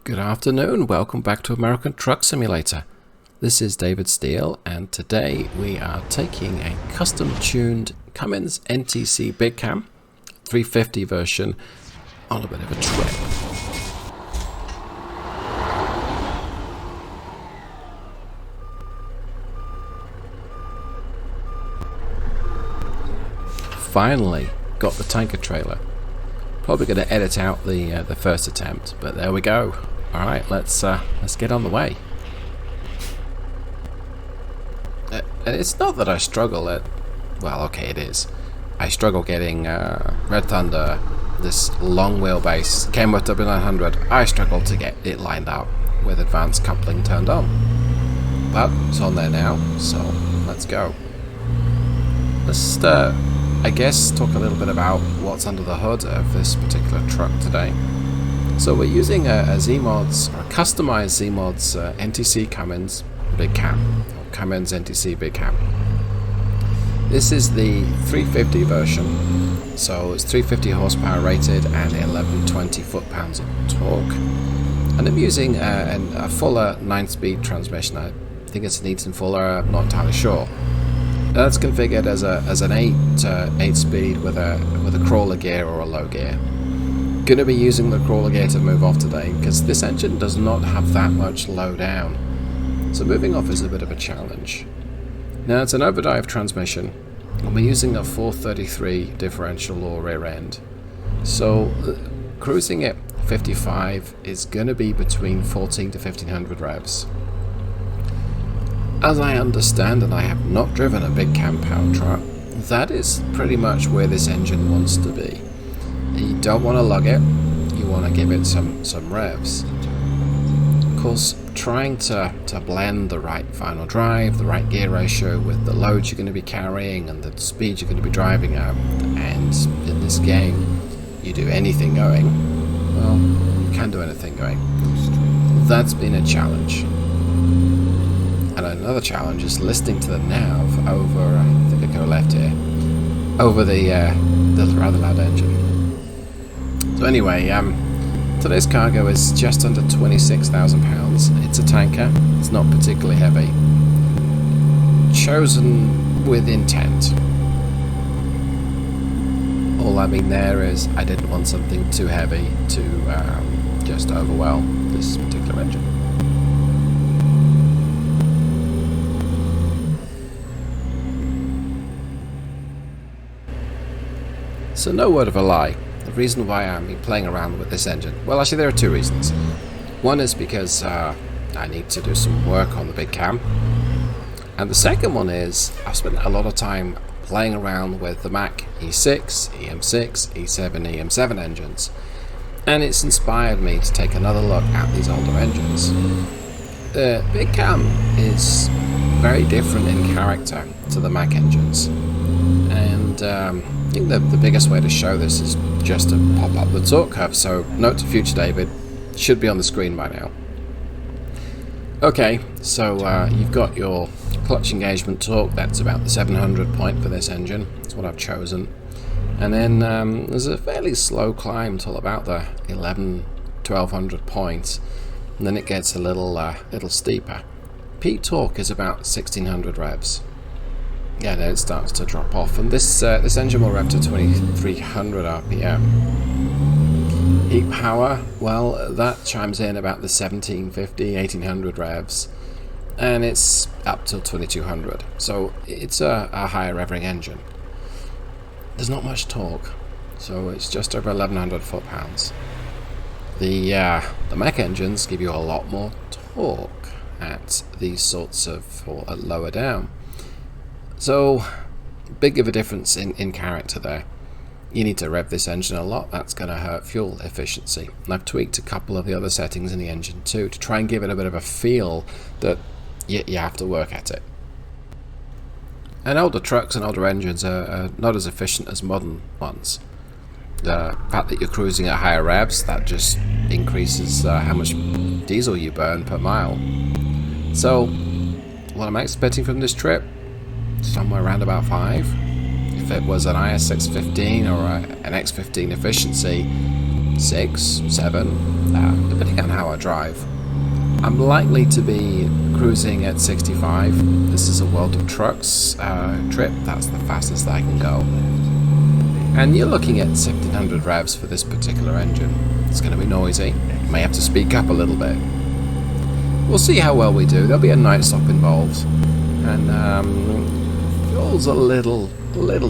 Good afternoon, welcome back to American Truck Simulator. This is David Steele, and today we are taking a custom-tuned Cummins NTC Big Cam 350 version on a bit of a trip. Finally got the tanker trailer. Probably going to edit out the first attempt, but there we go. All right, let's get on the way. And it's not that I struggle at, well, okay, it is. I struggle getting Red Thunder, this long wheelbase Kenworth W900. I struggle to get it lined up with advanced coupling turned on, but it's on there now, so let's go. Let's I guess talk a little bit about what's under the hood of this particular truck today. So we're using a Zeemods, or a customized Zeemods NTC Cummins Big Cam, or Cummins NTC Big Cam. This is the 350 version, so it's 350 horsepower rated and 1120 foot-pounds of torque. And I'm using a Fuller 9-speed transmission. I think it's an Eaton Fuller, I'm not entirely sure. That's configured as an 8 speed with a crawler gear or a low gear. Going to be using the crawler gear to move off today because this engine does not have that much low down. So moving off is a bit of a challenge. Now it's an overdrive transmission and we're using a 433 differential or rear end. So cruising at 55 is going to be between 14 to 1500 revs. As I understand, and I have not driven a big cam power truck, that is pretty much where this engine wants to be. You don't want to lug it, you want to give it some revs. Of course, trying to blend the right final drive, the right gear ratio with the load you're going to be carrying and the speed you're going to be driving at, and in this game, you do anything going, well, you can do anything going. That's been a challenge. And another challenge is listening to the nav over, I think I go left here, over the rather loud engine. So anyway, today's cargo is just under 26,000 pounds. It's a tanker, it's not particularly heavy. Chosen with intent. All I mean there is I didn't want something too heavy to just overwhelm this particular engine. So no word of a lie, the reason why I'm playing around with this engine, well actually there are two reasons. One is because I need to do some work on the Big Cam, and the second one is I've spent a lot of time playing around with the Mack E6, EM6, E7, EM7 engines, and it's inspired me to take another look at these older engines. The Big Cam is very different in character to the Mack engines, and I think the biggest way to show this is just to pop up the torque curve, so note to future David, should be on the screen by now. Okay, so you've got your clutch engagement torque, that's about the 700 point for this engine, that's what I've chosen. And then there's a fairly slow climb till about the 1200 points, and then it gets a little steeper. Peak torque is about 1600 revs. Yeah, then it starts to drop off, and this engine will rev to 2300 RPM. Heat power, well, that chimes in about the 1750, 1800 revs, and it's up till 2200. So it's a higher revving engine. There's not much torque, so it's just over 1100 foot-pounds. The Mack engines give you a lot more torque at these sorts of, or at lower down. So, big of a difference in character there. You need to rev this engine a lot, that's going to hurt fuel efficiency. And I've tweaked a couple of the other settings in the engine too, to try and give it a bit of a feel that you have to work at it. And older trucks and older engines are not as efficient as modern ones. The fact that you're cruising at higher revs, that just increases how much diesel you burn per mile. So, what am I expecting from this trip? Somewhere around about 5. If it was an IS615 or an X15 efficiency, 6, 7, depending on how I drive. I'm likely to be cruising at 65. This is a World of Trucks trip. That's the fastest I can go. And you're looking at 1700 revs for this particular engine. It's going to be noisy. May have to speak up a little bit. We'll see how well we do. There'll be a night stop involved. And fuel's a little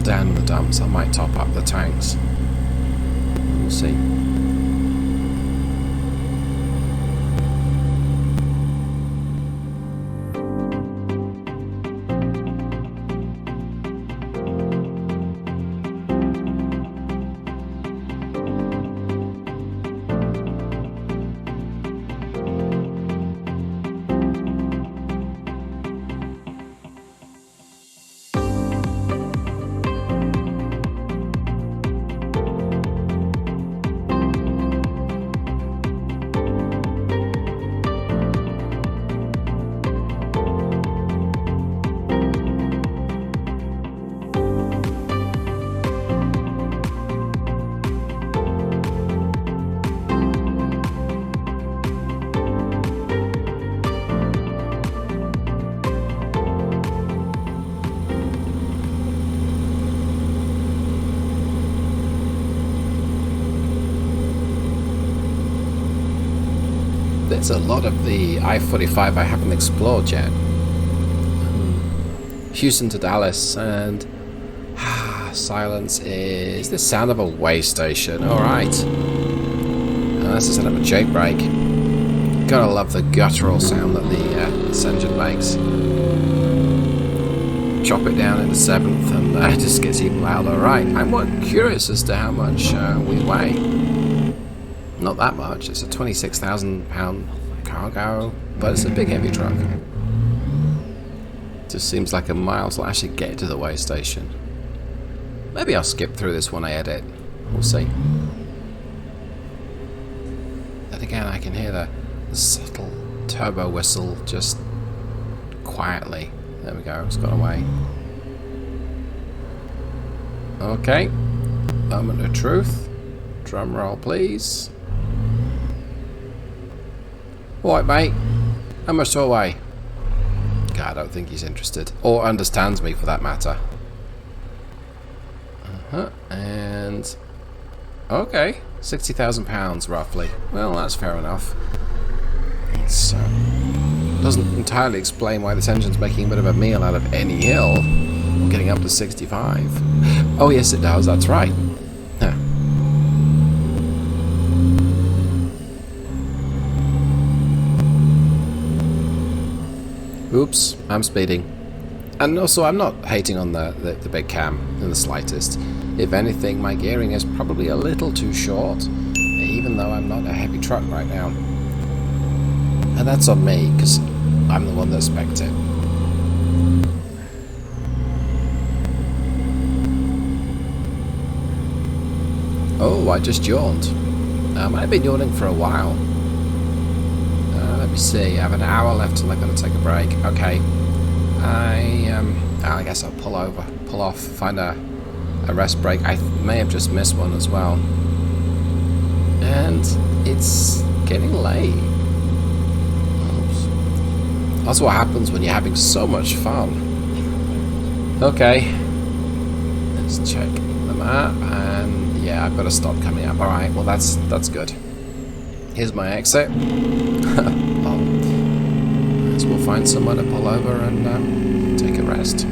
down in the dumps. I might top up the tanks. We'll see. There's a lot of the I-45 I haven't explored yet. Houston to Dallas, and silence is the sound of a way station. Alright. That's the sound of a Jake brake. Gotta love the guttural sound that this engine makes. Chop it down into 7th and it just gets even louder. Right, I'm more curious as to how much we weigh. Not that much. It's a 26,000 pound cargo, but it's a big heavy truck. Just seems like a mile till I actually get to the way station. Maybe I'll skip through this when I edit. We'll see. Then again, I can hear the subtle turbo whistle just quietly. There we go, it's gone away. Okay. Moment of truth. Drum roll, please. Alright, mate. How much do I weigh? God, I don't think he's interested. Or understands me, for that matter. And... okay. 60,000 pounds, roughly. Well, that's fair enough. It's, doesn't entirely explain why this engine's making a bit of a meal out of any hill. Getting up to 65. Oh, yes, it does. That's right. Huh. Oops, I'm speeding. And also, I'm not hating on the Big Cam in the slightest. If anything, my gearing is probably a little too short, even though I'm not a heavy truck right now. And that's on me, because I'm the one that spec'd it. Oh, I just yawned. I've been yawning for a while. Let me see, I have an hour left till I'm going to take a break. Okay. I guess I'll pull off, find a rest break. I may have just missed one as well. And it's getting late. Oops. That's what happens when you're having so much fun. Okay. Let's check the map, and yeah, I've got to stop coming up. Alright, well that's good. Here's my exit. Guess we'll find somewhere to pull over and take a rest.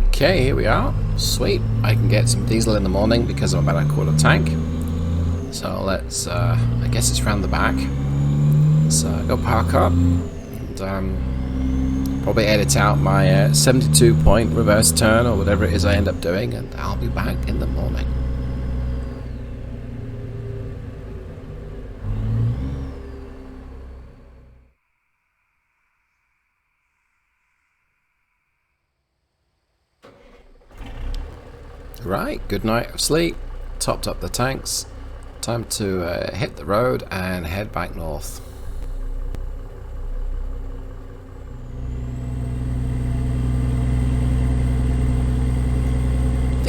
Okay, here we are. Sweet. I can get some diesel in the morning because I'm about a quarter tank. So let's, I guess it's round the back. Let's go park up and probably edit out my 72-point reverse turn or whatever it is I end up doing, and I'll be back in the morning. Right, good night of sleep, topped up the tanks, time to hit the road and head back north.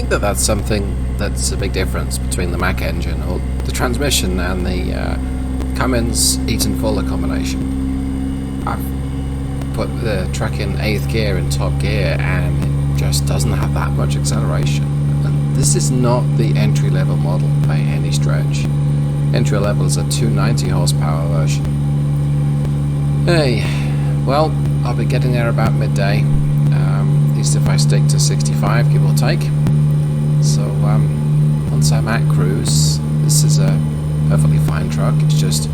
think that that's something that's a big difference between the Mack engine, or the transmission, and the Cummins Eaton Fuller combination. I've put the truck in 8th gear in top gear and it just doesn't have that much acceleration. And this is not the entry level model by any stretch. Entry level is a 290 horsepower version. Hey, well, I'll be getting there about midday. At least if I stick to 65, give or take. So once I'm at cruise, this is a perfectly fine truck. It's just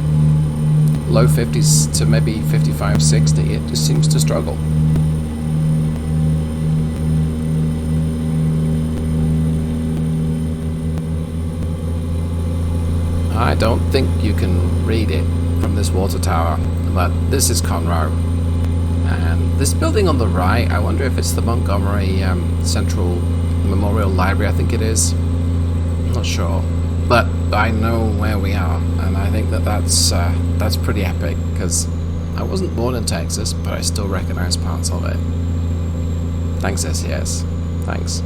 low 50s to maybe 55, 60. It just seems to struggle. I don't think you can read it from this water tower, but this is Conroe. And this building on the right, I wonder if it's the Montgomery Central Memorial Library, I think it is. I'm not sure. But I know where we are, and I think that that's pretty epic, because I wasn't born in Texas, but I still recognize parts of it. Thanks, SES. Thanks.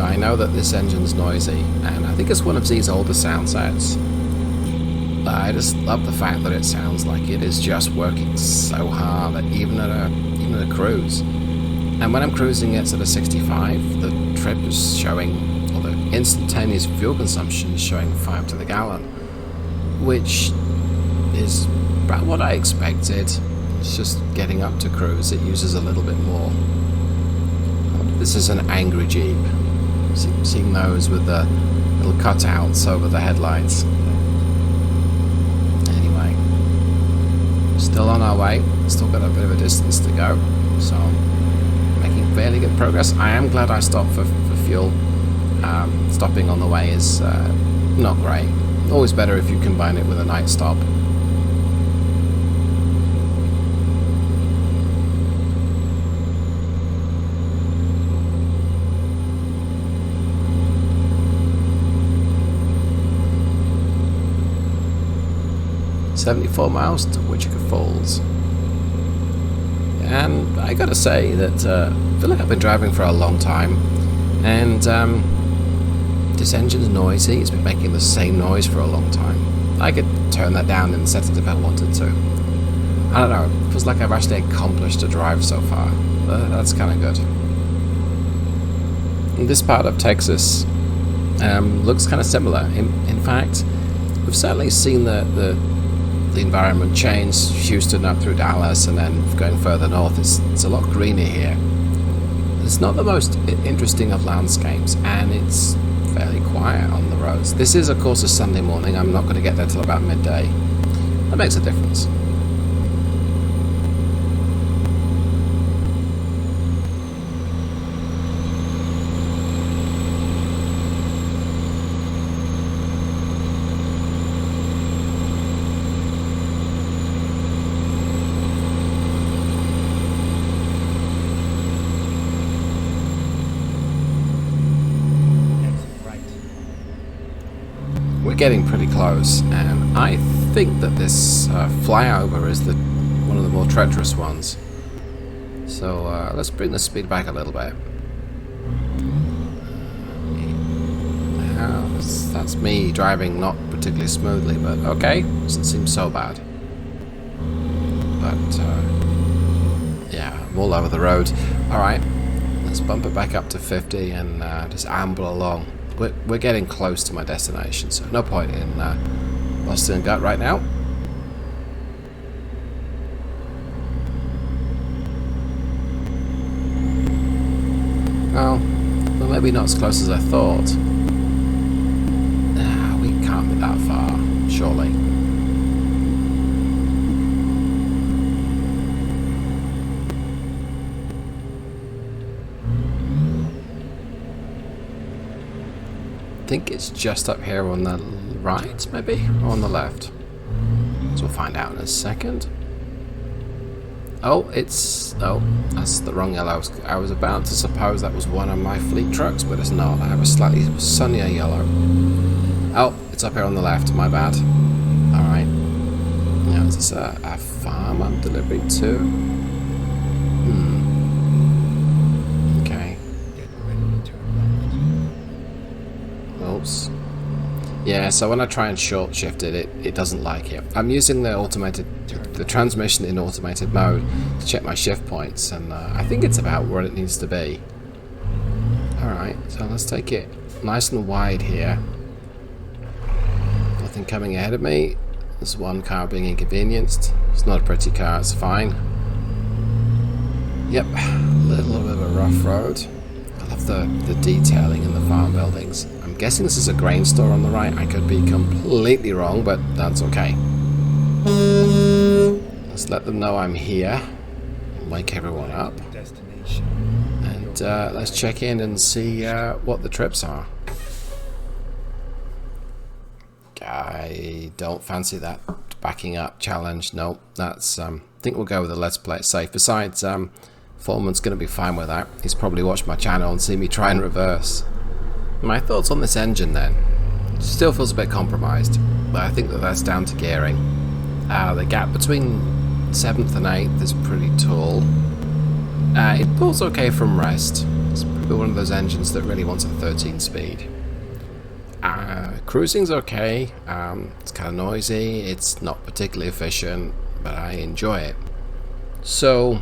I know that this engine's noisy, and I think it's one of Zee's older sound sets. I just love the fact that it sounds like it is just working so hard, even at a cruise. And when I'm cruising it at a 65, the trip is showing, or the instantaneous fuel consumption is showing 5 to the gallon, which is about what I expected. It's just getting up to cruise, it uses a little bit more. This is an angry Jeep. Seeing those with the little cutouts over the headlights. Anyway, still on our way. Still got a bit of a distance to go, so making fairly good progress. I am glad I stopped for fuel. Stopping on the way is not great. Always better if you combine it with a night stop. $74 to Wichita Falls. And I gotta say that I feel like I've been driving for a long time, and this engine's noisy. It's been making the same noise for a long time. I could turn that down in the settings if I wanted to. I don't know, it feels like I've actually accomplished a drive so far. That's kind of good. And this part of Texas looks kind of similar. In fact, we've certainly seen the environment change. Houston up through Dallas, and then going further north, it's a lot greener here. It's not the most interesting of landscapes, and it's fairly quiet on the roads. This is, of course, a Sunday morning. I'm not going to get there till about midday. That makes a difference. Getting pretty close, and I think that this flyover is one of the more treacherous ones. So let's bring the speed back a little bit. That's me driving not particularly smoothly, but okay, doesn't seem so bad. But yeah, I'm all over the road. All right, let's bump it back up to 50 and just amble along. We're getting close to my destination, so no point in busting a gut right now. Well, maybe not as close as I thought. We can't be that far, surely. I think it's just up here on the right, maybe, or on the left. So we'll find out in a second. Oh, that's the wrong yellow. I was about to suppose that was one of my fleet trucks, but it's not. I have a slightly sunnier yellow. Oh, It's up here on the left, my bad. Alright. Now, is this a farm I'm delivering to? Okay. Oops. Yeah, so when I try and short shift it, it doesn't like it. I'm using the transmission in automated mode to check my shift points, and I think it's about where it needs to be. Alright, so let's take it nice and wide here. Nothing coming ahead of me. There's one car being inconvenienced. It's not a pretty car, it's fine. Yep, a little bit of a rough road. I love the detailing in the farm buildings. I'm guessing this is a grain store on the right. I could be completely wrong, but that's okay. Let's let them know I'm here. Wake everyone up. And let's check in and see what the trips are. I don't fancy that backing up challenge. Nope, that's I think we'll go with the let's play it safe. Besides, Foreman's going to be fine with that. He's probably watched my channel and seen me try and reverse. My thoughts on this engine then. It still feels a bit compromised, but I think that's down to gearing. The gap between 7th and 8th is pretty tall. It pulls okay from rest. It's probably one of those engines that really wants a 13 speed. Cruising's okay. It's kind of noisy. It's not particularly efficient, but I enjoy it. So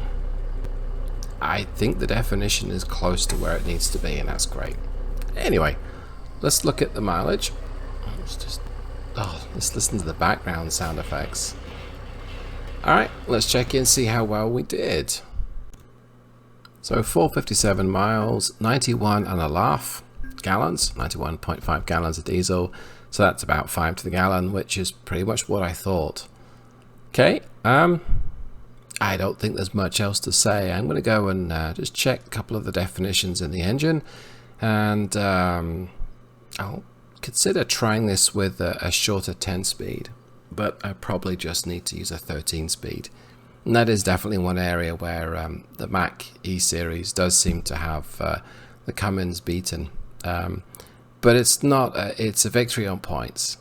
I think the definition is close to where it needs to be, and that's great. Anyway, let's look at the mileage. Let's listen to the background sound effects. Alright, let's check in, see how well we did. So 457 miles, 91.5 gallons, 91.5 gallons of diesel. So that's about 5 to the gallon, which is pretty much what I thought. Okay, I don't think there's much else to say. I'm going to go and just check a couple of the definitions in the engine, and I'll consider trying this with a shorter 10 speed, but I probably just need to use a 13 speed. And that is definitely one area where the Mack E series does seem to have the Cummins beaten. But it's not, it's a victory on points.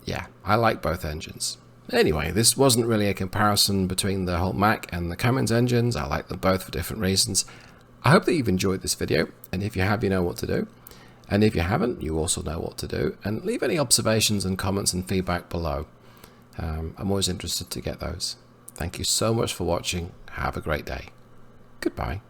Yeah, I like both engines. Anyway, this wasn't really a comparison between the whole Mack and the Cummins engines. I like them both for different reasons. I hope that you've enjoyed this video, and if you have, you know what to do. And if you haven't, you also know what to do. And leave any observations and comments and feedback below. I'm always interested to get those. Thank you so much for watching. Have a great day. Goodbye.